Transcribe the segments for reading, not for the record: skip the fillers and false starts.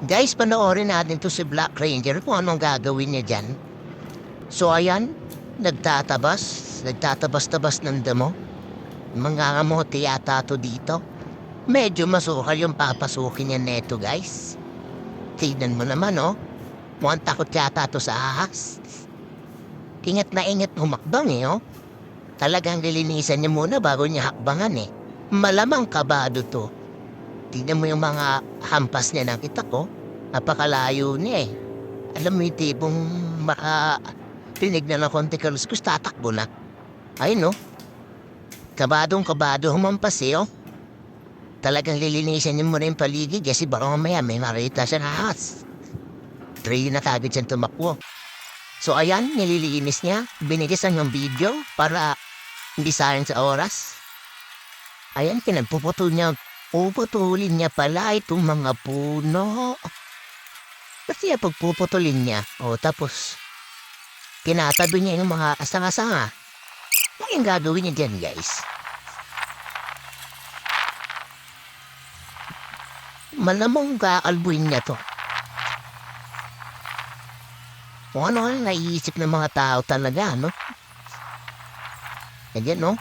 Guys, panoorin natin to si Black Ranger kung anong gagawin niya dyan. So ayan, nagtatabas-tabas ng damo. Mga kamote yata to dito. Medyo masukal yung papasukin niya neto guys. Tignan mo naman oh. Mukhang takot yata to sa ahas. Ingat na ingat humakbang oh. Talagang lilinisan niya muna bago niya hakbangan Malamang kabado to. Tignan mo yung mga hampas niya nakita ko. Napakalayo niya Alam mo yung tipong tinignan ng konti kaluskus, tatakbo na. Ay no, kabadong-kabado humampas oh. Talagang lilinisan niya muna yung paligid kasi baka mamaya may marita siya na ahas. Three na kagad siyang tumakbo. So ayan, nililinis niya. Binigisan yung video para hindi sayang sa oras. Ayan, pinagpuputol niya. Puputulin niya pala itong mga puno. Kasi pagpuputulin niya. Tapos, kinatabi niya yung mga asanga-sanga. Ano yung gagawin niya dyan, guys? Malamang kakalbuin niya to. Kung ano ang naiisip ng mga tao talaga, no? Ayan, no?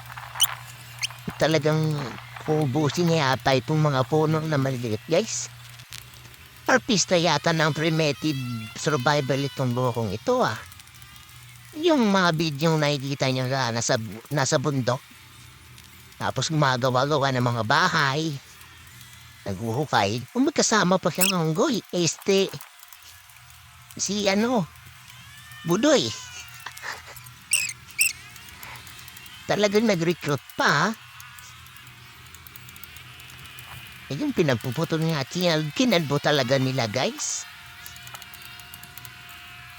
Talagang ubusin niya yata itong mga puno na maliliit, guys. Artista yata ng primitive survival itong bukong ito, Yung mga video nakikita niyo na nasa bundok. Tapos gumagawa-gawa ng mga bahay. Naghuhukay. Kung magkasama pa siyang unggoy, si Budoy. Talagang nag-recruit pa, yung pinagpuputol nga, kinalbo talaga nila, guys.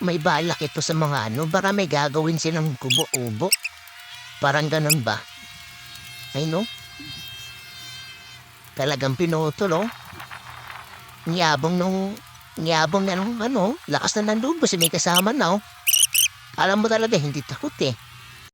May balak ito sa mga para may gagawin silang kubo-ubo. Parang ganun ba? Ay, no? Talagang pinutol, Ngiyabong na lakas na ng loob kasi may kasama na, Alam mo talaga, hindi takot,